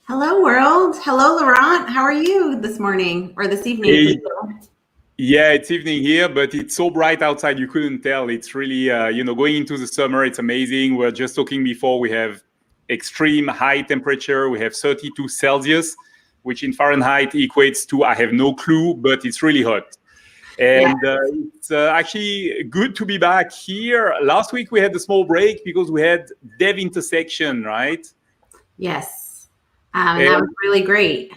Hello, world. Hello, Laurent. How are you this morning or this evening for Hey, you? yeah, it's evening here, but it's so bright outside you couldn't tell. It's really, going into the summer. It's amazing. We're just talking before. We have extreme high temperature. We have 32 Celsius, which in Fahrenheit equates to I have no clue, but it's really hot. Yeah. And it's actually good to be back here. Last week we had a small break because we had Dev Intersection, right? Yes. And that was really great.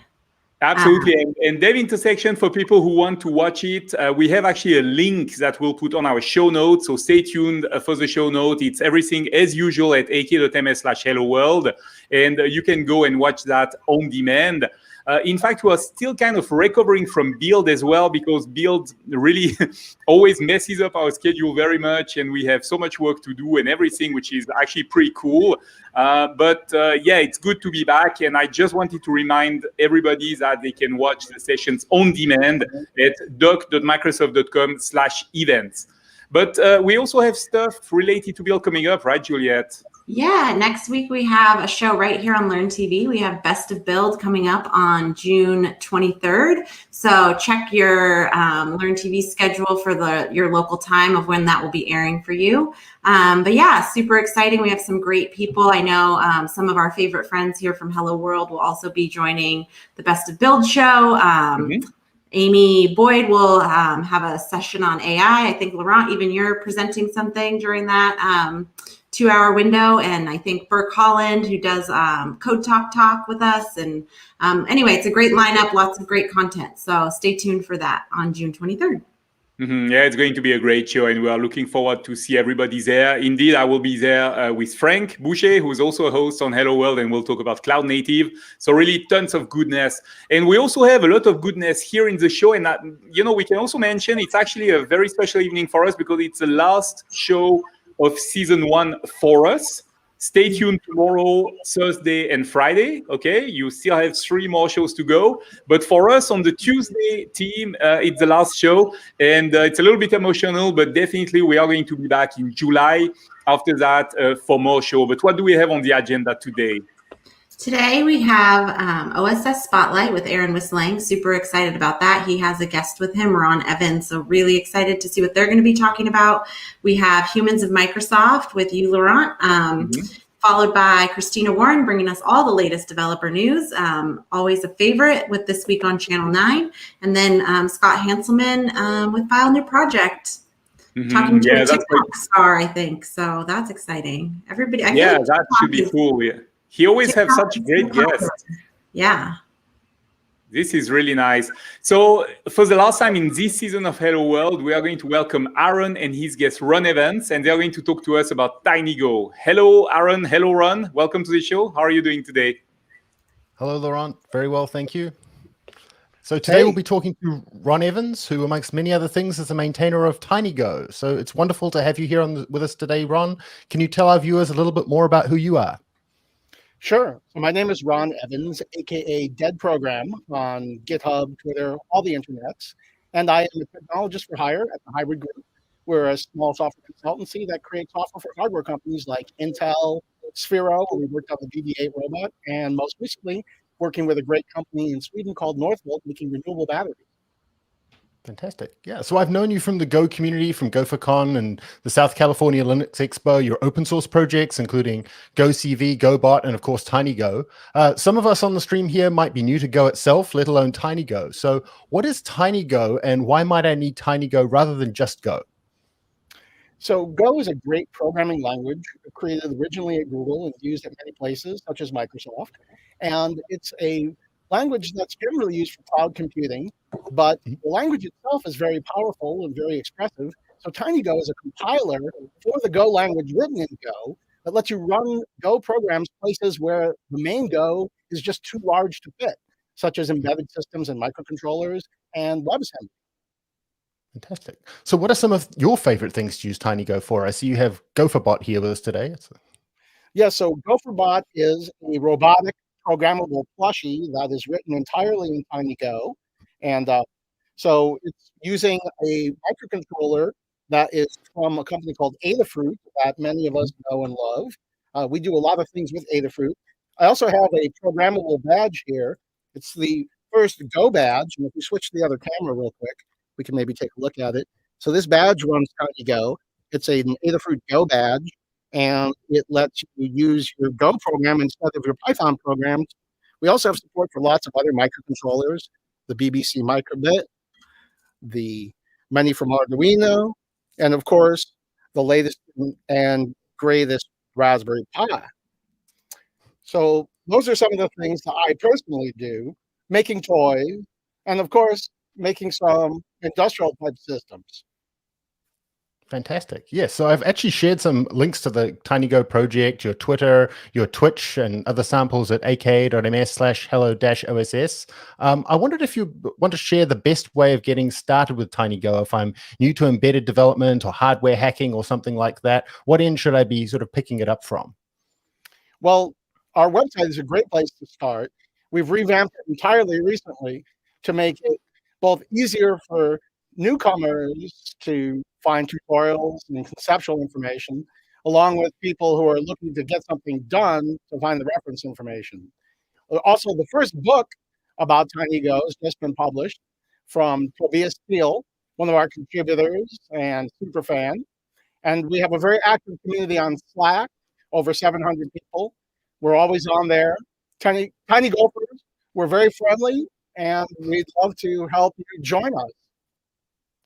Absolutely. Um, And Dev Intersection, for people who want to watch it, we have actually a link that we'll put on our show notes. So stay tuned for the show note. It's everything as usual at ak.ms/hello world. And you can go and watch that on demand. In fact, we are still kind of recovering from build as well, because build really always messes up our schedule very much. And we have so much work to do and everything, which is actually pretty cool. But yeah, it's good to be back. And I just wanted to remind everybody that they can watch the sessions on demand at doc.microsoft.com/events. But we also have stuff related to Build coming up, right, Juliet? yeah, next week we have a show right here on Learn TV. We have Best of Build coming up on June 23rd. So check your Learn TV schedule for your local time of when that will be airing for you. But yeah, super exciting. We have some great people. I know some of our favorite friends here from Hello World will also be joining the Best of Build show. Mhm. Amy Boyd will have a session on AI. I think, Laurent, even you're presenting something during that 2 hour window. And I think Burke Holland, who does Code Talk with us. And anyway, it's a great lineup, lots of great content. So stay tuned for that on June 23rd. Yeah, it's going to be a great show, and we are looking forward to see everybody there. Indeed, I will be there with Frank Boucher, who is also a host on Hello World, and we'll talk about cloud native. So really tons of goodness. And we also have a lot of goodness here in the show. And, we can also mention it's actually a very special evening for us because it's the last show of season 1 for us. Stay tuned tomorrow, Thursday, and Friday. Okay, you still have 3 more shows to go. But for us on the Tuesday team, it's the last show, and it's a little bit emotional. But definitely, we are going to be back in July after that for more show. But what do we have on the agenda today? Today we have OSS Spotlight with Aaron Whistling. Super excited about that. He has a guest with him, Ron Evans. So really excited to see what they're going to be talking about. We have Humans of Microsoft with you, Laurent. Followed by Christina Warren, bringing us all the latest developer news. Always a favorite with This Week on Channel 9. And then Scott Hanselman with File New Project. Talking to a TikTok star, I think. So that's exciting. Everybody, I feel like that should be cool. Yeah. He always has such great guests. Yeah. This is really nice. So for the last time in this season of Hello World, we are going to welcome Aaron and his guest Ron Evans, and they're going to talk to us about TinyGo. Hello, Aaron. Hello, Ron. Welcome to the show. How are you doing today? Hello, Laurent. Very well, thank you. So today we'll be talking to Ron Evans, who, amongst many other things, is the maintainer of TinyGo. So it's wonderful to have you here with us today, Ron. Can you tell our viewers a little bit more about who you are? Sure. So my name is Ron Evans, aka Dead Program, on GitHub, Twitter, all the internets. And I am a technologist for hire at the Hybrid Group. We're a small software consultancy that creates software for hardware companies like Intel, Sphero, where we worked on the BB-8 robot, and most recently working with a great company in Sweden called Northvolt, making renewable batteries. Fantastic. Yeah. So I've known you from the Go community, from GopherCon and the South California Linux Expo, your open source projects, including GoCV, GoBot, and of course, TinyGo. Some of us on the stream here might be new to Go itself, let alone TinyGo. So what is TinyGo, and why might I need TinyGo rather than just Go? So Go is a great programming language created originally at Google and used at many places, such as Microsoft. And it's a language that's generally used for cloud computing, but the language itself is very powerful and very expressive. So TinyGo is a compiler for the Go language written in Go that lets you run Go programs places where the main Go is just too large to fit, such as embedded systems and microcontrollers and WebAssembly. Fantastic. So what are some of your favorite things to use TinyGo for? I see you have GopherBot here with us today. Yeah, so GopherBot is a robotic programmable plushie that is written entirely in TinyGo. And so it's using a microcontroller that is from a company called Adafruit that many of us know and love. We do a lot of things with Adafruit. I also have a programmable badge here. It's the first Go badge. And if we switch to the other camera real quick, we can maybe take a look at it. So this badge runs TinyGo. It's an Adafruit Go badge, and it lets you use your Go program instead of your Python programs. We also have support for lots of other microcontrollers, the BBC Microbit, the many from Arduino, and of course, the latest and greatest Raspberry Pi. So those are some of the things that I personally do, making toys, and of course, making some industrial type systems. Fantastic. Yes. So I've actually shared some links to the TinyGo project, your Twitter, your Twitch, and other samples at aka.ms/hello-oss. I wondered if you want to share the best way of getting started with TinyGo. If I'm new to embedded development or hardware hacking or something like that, what end should I be sort of picking it up from? Well, our website is a great place to start. We've revamped it entirely recently to make it both easier for newcomers to find tutorials and conceptual information, along with people who are looking to get something done to find the reference information. Also, the first book about TinyGo has just been published from Tobias Steele, one of our contributors and super fan. And we have a very active community on Slack, over 700 people. We're always on there. Tiny Gophers, we're very friendly, and we'd love to help you join us.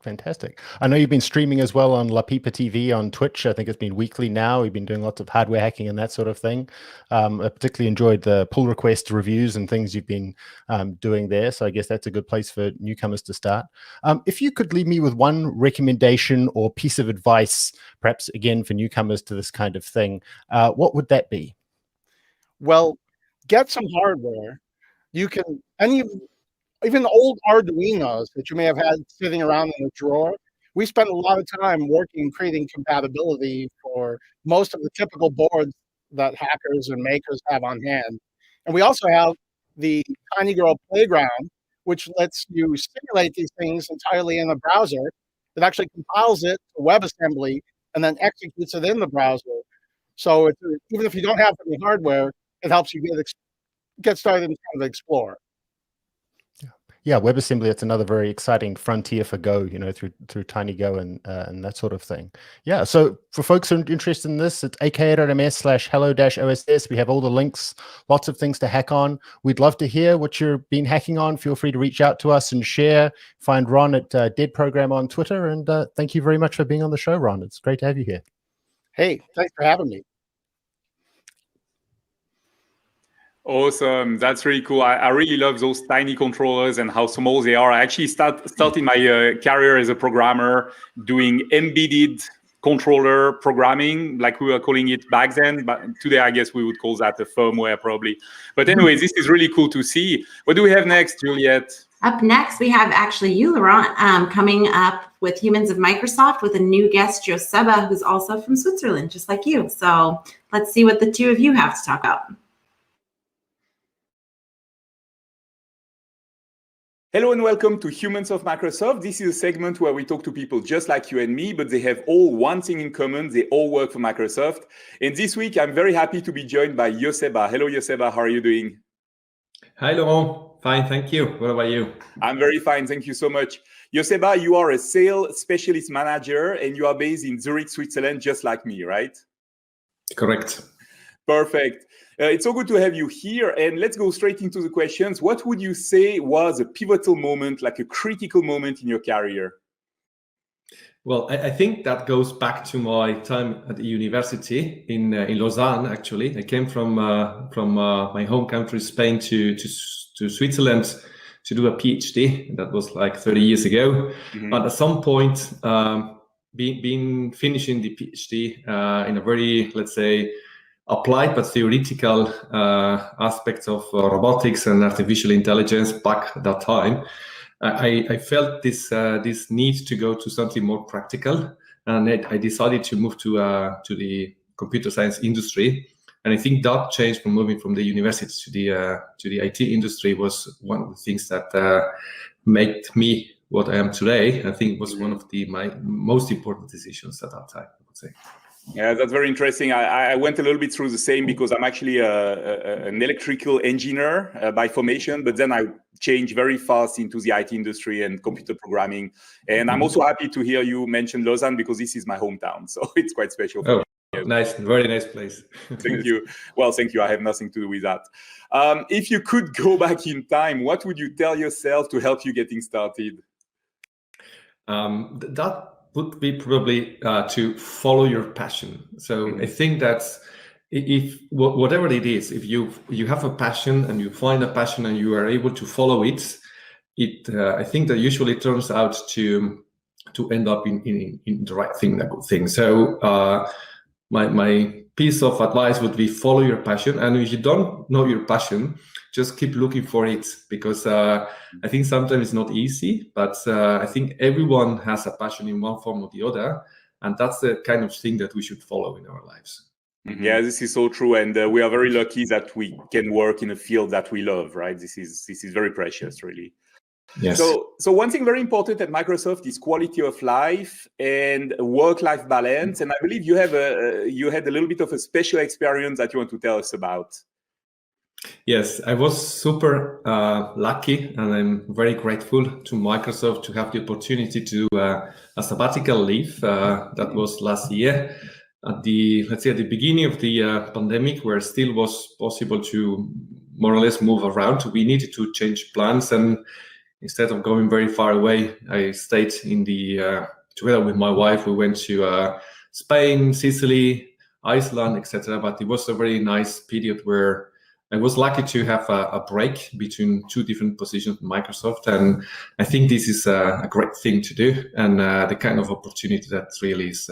Fantastic. I know you've been streaming as well on La Pipa TV on Twitch. I think it's been weekly now. You've been doing lots of hardware hacking and that sort of thing. I particularly enjoyed the pull request reviews and things you've been doing there. So I guess that's a good place for newcomers to start. If you could leave me with one recommendation or piece of advice, perhaps again for newcomers to this kind of thing, what would that be? Well, get some hardware. You can, even old Arduinos that you may have had sitting around in a drawer. We spend a lot of time working, creating compatibility for most of the typical boards that hackers and makers have on hand. And we also have the TinyGo Playground, which lets you simulate these things entirely in the browser. It actually compiles it to WebAssembly and then executes it in the browser. So even if you don't have any hardware, it helps you get started and kind of explore. Yeah, WebAssembly, it's another very exciting frontier for Go, through TinyGo and that sort of thing. Yeah, so for folks who are interested in this, it's aka.ms/hello-oss. We have all the links, lots of things to hack on. We'd love to hear what you've been hacking on. Feel free to reach out to us and share. Find Ron at Dead Program on Twitter. And thank you very much for being on the show, Ron. It's great to have you here. Hey, thanks for having me. Awesome. That's really cool. I really love those tiny controllers and how small they are. I actually started my career as a programmer doing embedded controller programming, like we were calling it back then. But today, I guess we would call that a firmware probably. But anyway, this is really cool to see. What do we have next, Juliet? Up next, we have actually you, Laurent, coming up with Humans of Microsoft with a new guest, Joseba, who's also from Switzerland, just like you. So let's see what the two of you have to talk about. Hello and welcome to Humans of Microsoft. This is a segment where we talk to people just like you and me, but they have all one thing in common. They all work for Microsoft. And this week, I'm very happy to be joined by Joseba. Hello, Joseba. How are you doing? Hi, Laurent. Fine, thank you. What about you? I'm very fine. Thank you so much. Joseba, you are a sales specialist manager and you are based in Zurich, Switzerland, just like me, right? Correct. Perfect. It's so good to have you here. And let's go straight into the questions. What would you say was a pivotal moment, like a critical moment in your career? Well, I think that goes back to my time at the university in Lausanne, actually. I came from my home country, Spain, to Switzerland to do a PhD. That was like 30 years ago. Mm-hmm. But at some point, being finishing the PhD in a very, let's say, applied but theoretical aspects of robotics and artificial intelligence back at that time, I felt this need to go to something more practical, and I decided to move to the computer science industry. And I think that change from moving from the university to the IT industry was one of the things that made me what I am today. I think it was one of my most important decisions at that time, I would say. Yeah, that's very interesting. I went a little bit through the same because I'm actually an electrical engineer by formation, but then I changed very fast into the IT industry and computer programming. And I'm also happy to hear you mention Lausanne because this is my hometown. So it's quite special for me. Nice, very nice place. Thank you. Well, thank you. I have nothing to do with that. If you could go back in time, what would you tell yourself to help you getting started? That would be probably to follow your passion. So I think that if whatever it is, if you have a passion and you find a passion and you are able to follow it, I think that usually turns out to end up in the right thing, a good thing. So my piece of advice would be follow your passion, and if you don't know your passion, just keep looking for it, because I think sometimes it's not easy, but I think everyone has a passion in one form or the other, and that's the kind of thing that we should follow in our lives. Yeah, this is so true, and we are very lucky that we can work in a field that we love, right? This is very precious, really. Yes. So one thing very important at Microsoft is quality of life and work-life balance. And I believe you had a little bit of a special experience that you want to tell us about. Yes, I was super lucky, and I'm very grateful to Microsoft to have the opportunity to do a sabbatical leave. That was last year at the beginning of the pandemic, where it still was possible to more or less move around. We needed to change plans, and instead of going very far away, I stayed in together with my wife. We went to Spain, Sicily, Iceland, etc. But it was a very nice period where I was lucky to have a break between two different positions at Microsoft. And I think this is a great thing to do, and the kind of opportunity that really is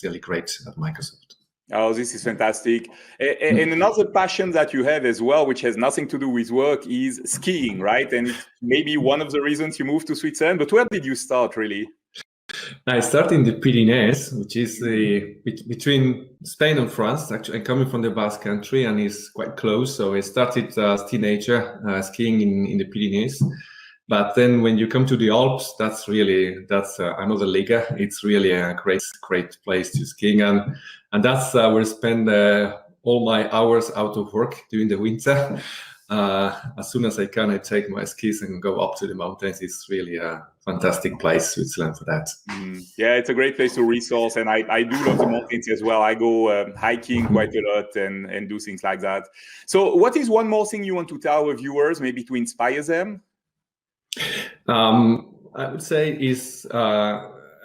really great at Microsoft. Oh, this is fantastic. And another passion that you have as well, which has nothing to do with work, is skiing, right? And it's maybe one of the reasons you moved to Switzerland. But where did you start, really? I started in the Pyrenees, which is between Spain and France. Actually, I'm coming from the Basque Country, and it's quite close. So I started as a teenager skiing in the Pyrenees. But then when you come to the Alps, that's another liga. It's really a great place to skiing, and that's where I spend all my hours out of work during the winter. As soon as I can, I take my skis and go up to the mountains. It's really a fantastic place, Switzerland, for that. Yeah, it's a great place to resource, and I do love the mountains as well. I go hiking quite a lot and do things like that. So what is one more thing you want to tell our viewers, maybe to inspire them? I would say is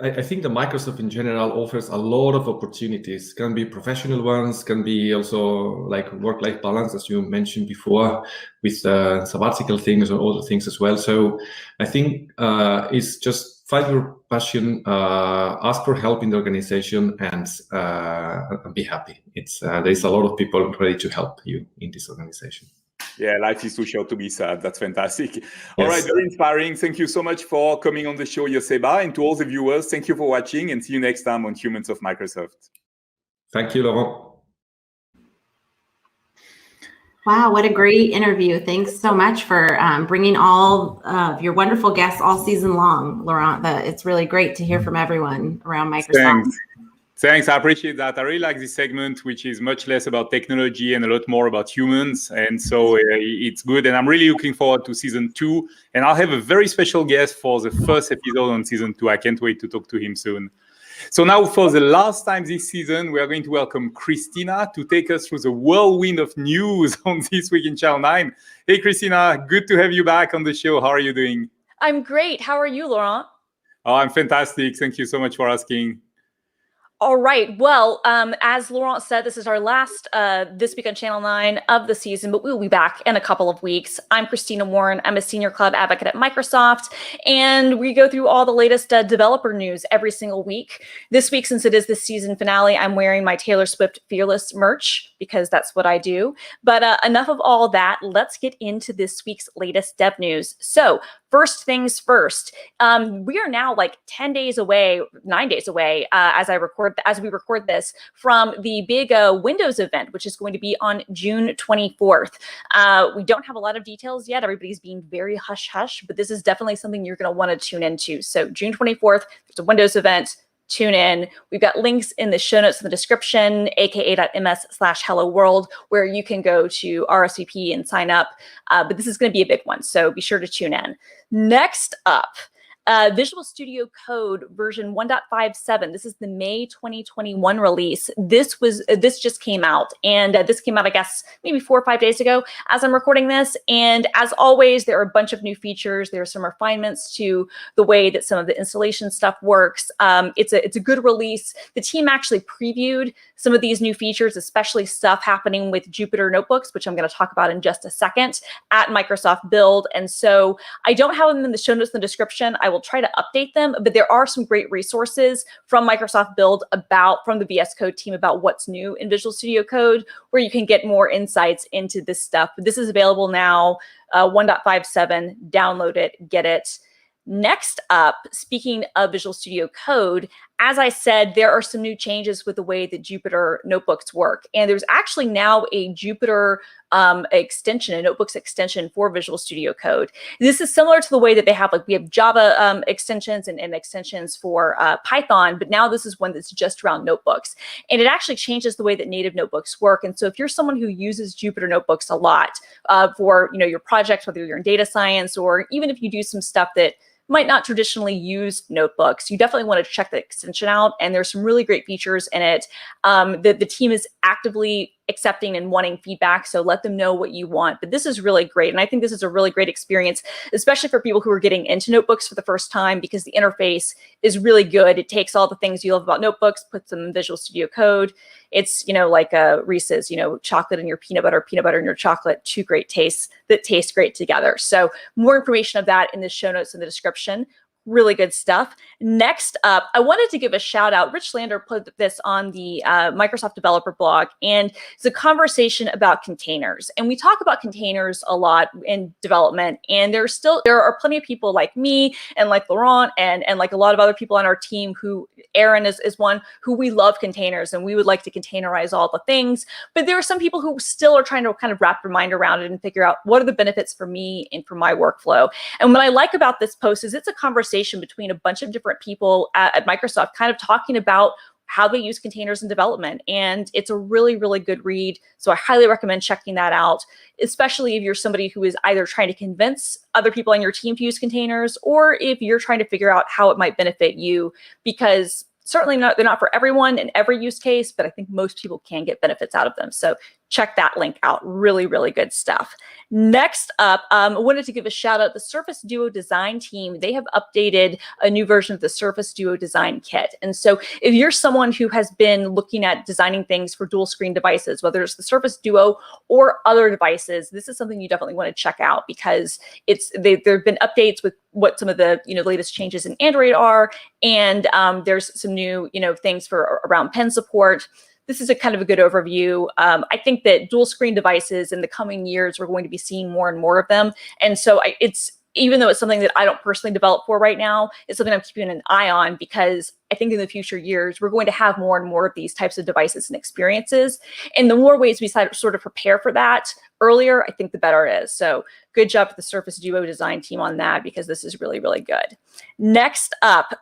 I think the Microsoft in general offers a lot of opportunities. Can be professional ones, can be also like work-life balance, as you mentioned before, with sabbatical things or other things as well. So I think it's just find your passion, ask for help in the organization, and be happy. There's a lot of people ready to help you in this organization. Yeah, life is too short to be sad. That's fantastic. Yes. All right, very inspiring. Thank you so much for coming on the show, Joseba. And to all the viewers, thank you for watching, and see you next time on Humans of Microsoft. Thank you, Laurent. Wow, what a great interview. Thanks so much for bringing all of your wonderful guests all season long, Laurent. It's really great to hear from everyone around Microsoft. Thanks, I appreciate that. I really like this segment, which is much less about technology and a lot more about humans. And so it's good. And I'm really looking forward to season 2. And I'll have a very special guest for the first episode on season 2. I can't wait to talk to him soon. So now for the last time this season, we are going to welcome Christina to take us through the whirlwind of news on This Week in Channel 9. Hey, Christina, good to have you back on the show. How are you doing? I'm great. How are you, Laurent? Oh, I'm fantastic. Thank you so much for asking. All right. Well, as Laurent said, this is our last This Week on Channel 9 of the season, but we'll be back in a couple of weeks. I'm Christina Warren. I'm a senior cloud advocate at Microsoft, and we go through all the latest developer news every single week. This week, since it is the season finale, I'm wearing my Taylor Swift Fearless merch because that's what I do. But enough of all that. Let's get into this week's latest dev news. So first things first, we are now like 9 days away, as we record this, from the big Windows event, which is going to be on June 24th. We don't have a lot of details yet. Everybody's being very hush-hush, but this is definitely something you're going to want to tune into. So June 24th, there's a Windows event. tune in. We've got links in the show notes in the description, aka.ms/hello world, where you can go to RSVP and sign up. But this is going to be a big one, so be sure to tune in. Next up, Visual Studio Code version 1.57. This is the May 2021 release. This just came out, and this came out, I guess, maybe 4 or 5 days ago as I'm recording this. And as always, there are a bunch of new features. There are some refinements to the way that some of the installation stuff works. It's a good release. The team actually previewed some of these new features, especially stuff happening with Jupyter notebooks, which I'm going to talk about in just a second, at Microsoft Build. And so I don't have them in the show notes in the description. I will try to update them, but there are some great resources from Microsoft Build from the VS Code team about what's new in Visual Studio Code, where you can get more insights into this stuff. But this is available now, 1.57. Download it, get it. Next up, speaking of Visual Studio Code, as I said, there are some new changes with the way that Jupyter notebooks work. And there's actually now a Jupyter extension, a notebooks extension for Visual Studio Code. This is similar to the way that they have, we have Java extensions and extensions for Python, but now this is one that's just around notebooks. And it actually changes the way that native notebooks work. And so if you're someone who uses Jupyter notebooks a lot for your projects, whether you're in data science, or even if you do some stuff that might not traditionally use notebooks, you definitely want to check the extension out. And there's some really great features in it. The team is actively accepting and wanting feedback, so let them know what you want. But this is really great, and I think this is a really great experience, especially for people who are getting into notebooks for the first time, because the interface is really good. It takes all the things you love about notebooks, puts them in Visual Studio Code. It's, like Reese's, chocolate and your peanut butter and your chocolate, two great tastes that taste great together. So more information of that in the show notes in the description. Really good stuff. Next up, I wanted to give a shout out. Rich Lander put this on the Microsoft developer blog, and it's a conversation about containers. And we talk about containers a lot in development, and there are plenty of people like me and like Laurent and like a lot of other people on our team who, Aaron is one, who we love containers and we would like to containerize all the things. But there are some people who still are trying to kind of wrap their mind around it and figure out what are the benefits for me and for my workflow. And what I like about this post is it's a conversation between a bunch of different people at Microsoft kind of talking about how they use containers in development. And it's a really, really good read. So I highly recommend checking that out, especially if you're somebody who is either trying to convince other people on your team to use containers, or if you're trying to figure out how it might benefit you, because certainly they're not for everyone in every use case, but I think most people can get benefits out of them. So check that link out. Really, really good stuff. Next up, I wanted to give a shout out. The Surface Duo design team, they have updated a new version of the Surface Duo design kit. And so if you're someone who has been looking at designing things for dual screen devices, whether it's the Surface Duo or other devices, this is something you definitely want to check out, because there have been updates with what some of the latest changes in Android are, and there's some new things for around pen support. This is a kind of a good overview. I think that dual screen devices in the coming years, we're going to be seeing more and more of them. And so even though it's something that I don't personally develop for right now, it's something I'm keeping an eye on, because I think in the future years, we're going to have more and more of these types of devices and experiences. And the more ways we sort of prepare for that earlier, I think the better it is. So good job to the Surface Duo design team on that, because this is really, really good. Next up,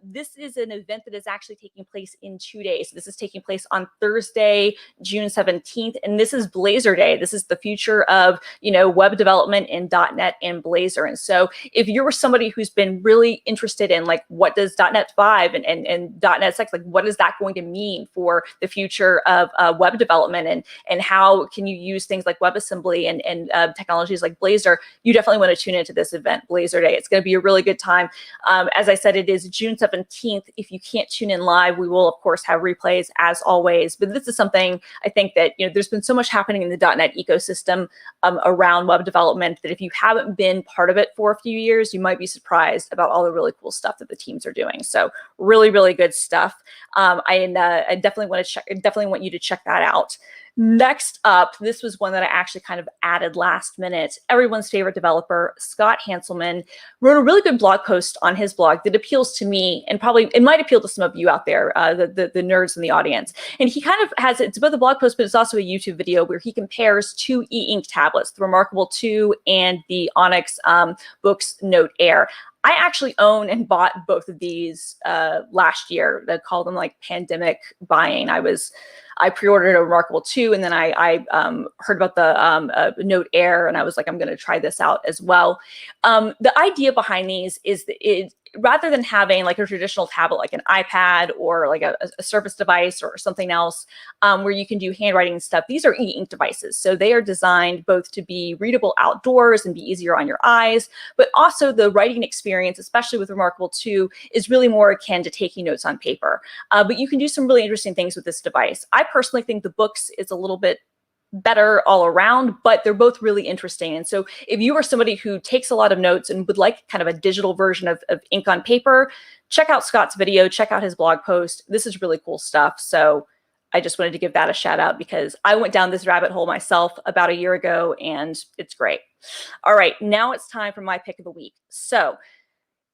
this is an event that is actually taking place in 2 days. This is taking place on Thursday, June 17th, and this is Blazor Day. This is the future of, web development in .NET and Blazor. And so if you're somebody who's been really interested in what does .NET 5 and .NET 6, what is that going to mean for the future of web development, and how can you use things like WebAssembly and technologies like Blazor, you definitely want to tune into this event, Blazor Day. It's going to be a really good time. As I said, it is June 17th. If you can't tune in live, we will, of course, have replays as always. But this is something I think that, there's been so much happening in the .NET ecosystem around web development that if you haven't been part of it for a few years, you might be surprised about all the really cool stuff that the teams are doing. So really, really good stuff. I definitely want you to check that out. Next up, this was one that I actually kind of added last minute. Everyone's favorite developer, Scott Hanselman, wrote a really good blog post on his blog that appeals to me, and probably it might appeal to some of you out there, the nerds in the audience. And he kind of has, it's both a blog post, but it's also a YouTube video where he compares two e-ink tablets, the Remarkable 2 and the Onyx Books Note Air. I actually own and bought both of these last year. They called them like pandemic buying. I pre-ordered a Remarkable 2, and then I heard about the Note Air, and I was like, I'm going to try this out as well. The idea behind these is that rather than having like a traditional tablet, like an iPad or like a Surface device or something else where you can do handwriting and stuff, these are e-ink devices. So they are designed both to be readable outdoors and be easier on your eyes, but also the writing experience, especially with Remarkable 2, is really more akin to taking notes on paper. But you can do some really interesting things with this device. I personally think the Books is a little bit better all around, but they're both really interesting. And so if you are somebody who takes a lot of notes and would like kind of a digital version of ink on paper, check out Scott's video, check out his blog post. This is really cool stuff. So I just wanted to give that a shout out because I went down this rabbit hole myself about a year ago, and it's great. All right, now it's time for my pick of the week. So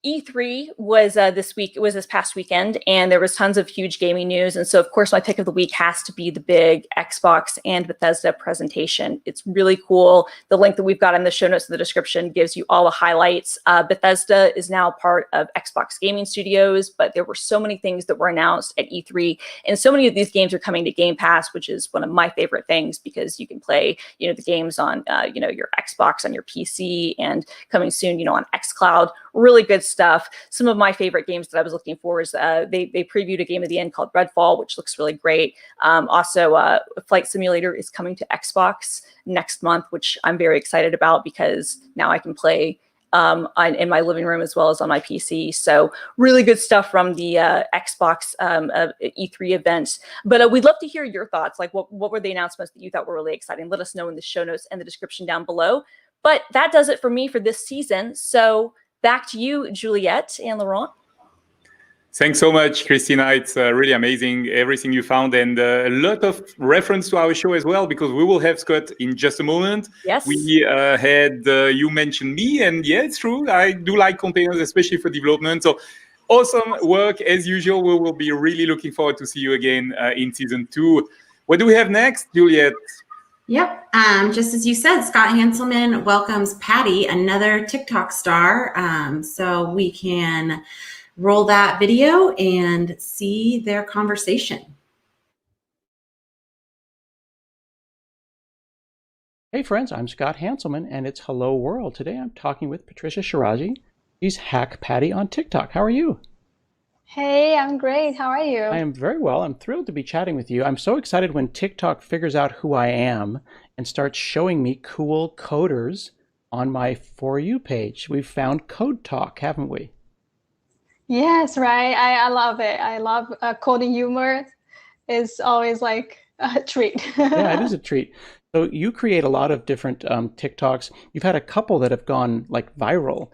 E3 was this past weekend, and there was tons of huge gaming news. And so, of course, my pick of the week has to be the big Xbox and Bethesda presentation. It's really cool. The link that we've got in the show notes in the description gives you all the highlights. Bethesda is now part of Xbox Gaming Studios, but there were so many things that were announced at E3, and so many of these games are coming to Game Pass, which is one of my favorite things because you can play, the games on, your Xbox, on your PC, and coming soon, on xCloud. Really good stuff. Some of my favorite games that I was looking for is they previewed a game at the end called Redfall, which looks really great. Also, Flight Simulator is coming to Xbox next month, which I'm very excited about because now I can play in my living room as well as on my PC. So really good stuff from the Xbox E3 event. But we'd love to hear your thoughts. Like what were the announcements that you thought were really exciting? Let us know in the show notes and the description down below. But that does it for me for this season. So back to you, Juliette and Laurent. Thanks so much, Christina. It's really amazing, everything you found, and a lot of reference to our show as well, because we will have Scott in just a moment. Yes. We had, you mentioned me, and yeah, it's true. I do like containers, especially for development. So awesome work as usual. We will be really looking forward to see you again in season 2. What do we have next, Juliette? Yep. Just as you said, Scott Hanselman welcomes Patty, another TikTok star. So we can roll that video and see their conversation. Hey friends, I'm Scott Hanselman, and it's Hello World. Today I'm talking with Patricia Shirazi. She's Hack Patty on TikTok. How are you? Hey, I'm great. How are you? I am very well. I'm thrilled to be chatting with you. I'm so excited when TikTok figures out who I am and starts showing me cool coders on my For You page. We've found Code Talk, haven't we? Yes, right. I love it. I love coding humor. It's always like a treat. Yeah, it is a treat. So you create a lot of different TikToks. You've had a couple that have gone like viral.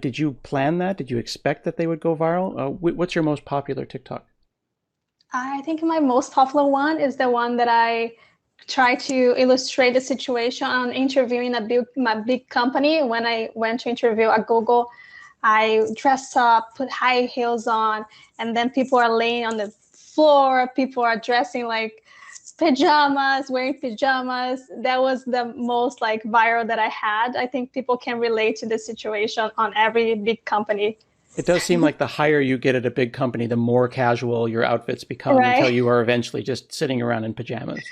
Did you plan that? Did you expect that they would go viral? What's your most popular TikTok? I think my most popular one is the one that I try to illustrate the situation on interviewing my big company. When I went to interview at Google, I dressed up, put high heels on, and then people are laying on the floor. People are dressing like pajamas, wearing pajamas. That was the most like viral that I had. I think people can relate to this situation on every big company. It does seem like the higher you get at a big company, the more casual your outfits become, right, until you are eventually just sitting around in pajamas.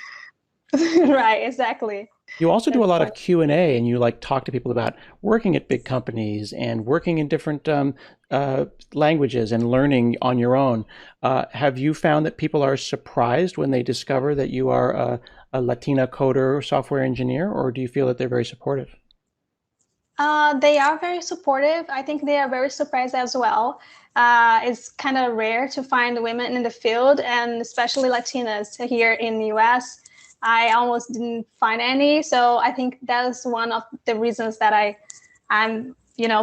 Right, exactly. You also do a lot of Q&A, and you like talk to people about working at big companies and working in different languages and learning on your own. Have you found that people are surprised when they discover that you are a Latina coder or software engineer, or do you feel that they're very supportive? They are very supportive. I think they are very surprised as well. It's kind of rare to find women in the field, and especially Latinas here in the US. I almost didn't find any. So I think that is one of the reasons that I'm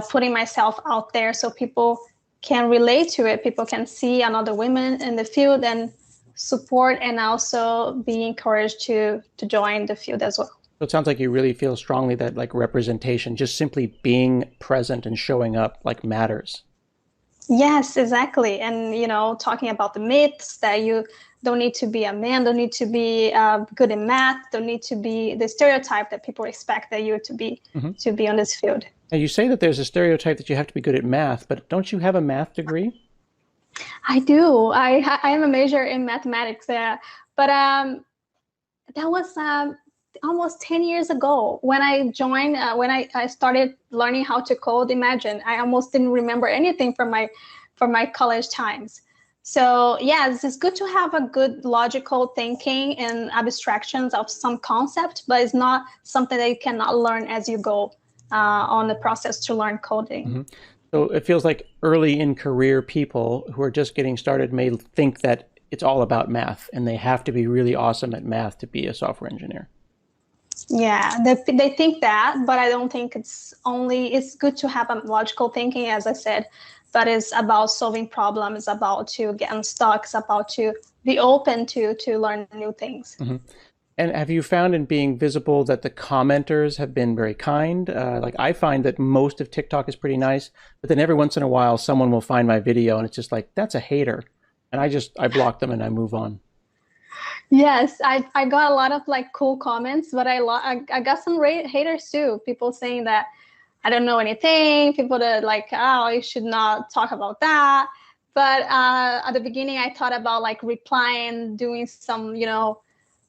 putting myself out there so people can relate to it. People can see another women in the field and support and also be encouraged to join the field as well. So it sounds like you really feel strongly that like representation, just simply being present and showing up, like matters. Yes, exactly. And, talking about the myths that you don't need to be a man, don't need to be good in math, don't need to be the stereotype that people expect that you to be on this field. Now you say that there's a stereotype that you have to be good at math, but don't you have a math degree? I do. I am a major in mathematics, but that was almost 10 years ago when I joined, when I started learning how to code. Imagine, I almost didn't remember anything from my college times. So yes, it's good to have a good logical thinking and abstractions of some concept, but it's not something that you cannot learn as you go on the process to learn coding. So it feels like early in career people who are just getting started may think that it's all about math and they have to be really awesome at math to be a software engineer. Yeah, they think that, but I don't think it's good to have a logical thinking, as I said, but it's about solving problems, it's about to get unstuck, it's about to be open to learn new things. And have you found in being visible that the commenters have been very kind? Like I find that most of TikTok is pretty nice, but then every once in a while someone will find my video and it's just like, that's a hater. And I block them and I move on. Yes, I got a lot of like cool comments, but I got some haters too. People saying that I don't know anything. People that like, oh, you should not talk about that. But at the beginning, I thought about like replying, doing some,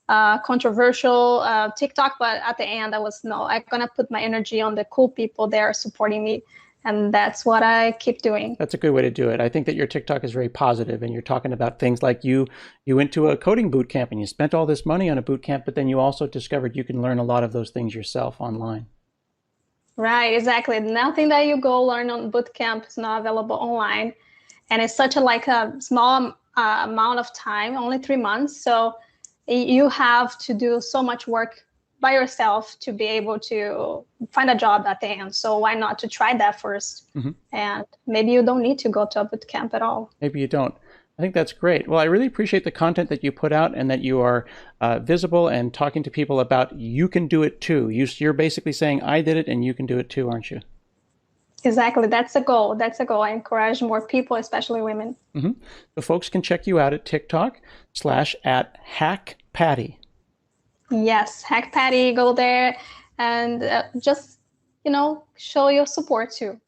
controversial TikTok. But at the end, I'm gonna put my energy on the cool people there supporting me. And that's what I keep doing. That's a good way to do it. I think that your TikTok is very positive and you're talking about things like you went to a coding boot camp and you spent all this money on a boot camp, but then you also discovered you can learn a lot of those things yourself online. Right, exactly. Nothing that you go learn on boot camp is not available online. And it's such a small amount of time, only 3 months. So you have to do so much work by yourself to be able to find a job at the end. So why not to try that first? And maybe you don't need to go to a boot camp at all. Maybe you don't. I think that's great. Well, I really appreciate the content that you put out and that you are visible and talking to people about you can do it too. You're basically saying I did it and you can do it too, aren't you? Exactly. That's the goal. That's the goal. I encourage more people, especially women. So folks can check you out at TikTok /@HackPatty. Yes, Hack Patty, go there and just, show your support too.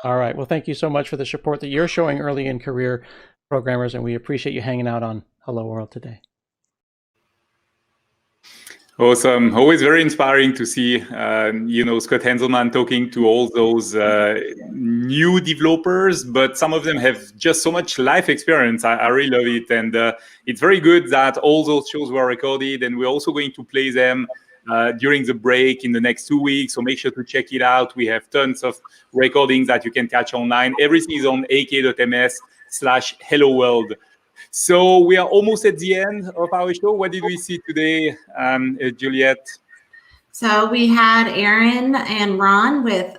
All right. Well, thank you so much for the support that you're showing early in career programmers, and we appreciate you hanging out on Hello World today. Awesome. Always very inspiring to see, Scott Henselman talking to all those new developers, but some of them have just so much life experience. I really love it. And it's very good that all those shows were recorded, and we're also going to play them during the break in the next 2 weeks. So make sure to check it out. We have tons of recordings that you can catch online. Everything is on ak.ms/Hello World. So we are almost at the end of our show. What did we see today, Juliet? So we had Aaron and Ron with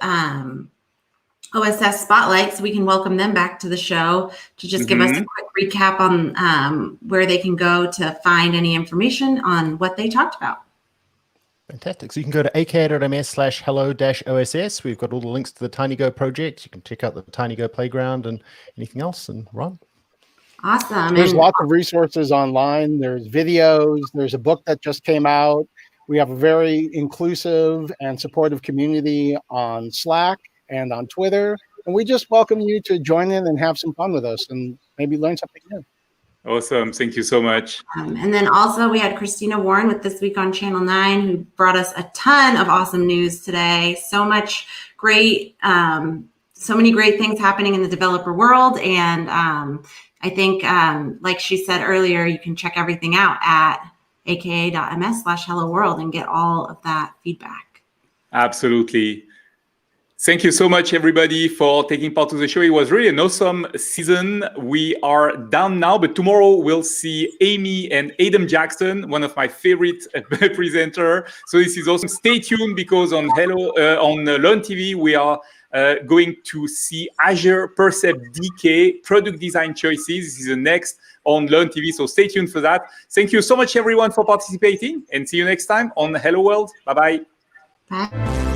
OSS Spotlight, so we can welcome them back to the show to just give us a quick recap on where they can go to find any information on what they talked about. Fantastic. So you can go to ak.ms/hello-oss. We've got all the links to the TinyGo project. You can check out the TinyGo playground and anything else. And Ron? Awesome. There's lots of resources online. There's videos. There's a book that just came out. We have a very inclusive and supportive community on Slack and on Twitter. And we just welcome you to join in and have some fun with us and maybe learn something new. Awesome. Thank you so much. And then also we had Christina Warren with This Week on Channel 9, who brought us a ton of awesome news today. So much great, so many great things happening in the developer world. And I think, like she said earlier, you can check everything out at aka.ms/Hello World and get all of that feedback. Absolutely. Thank you so much, everybody, for taking part of the show. It was really an awesome season. We are done now, but tomorrow we'll see Amy and Adam Jackson, one of my favorite presenters. So this is awesome. Stay tuned because on Learn TV, we are going to see Azure Percept DK product design choices. This is the next on Learn TV, so stay tuned for that. Thank you so much, everyone, for participating, and see you next time on Hello World. Bye-bye. Bye.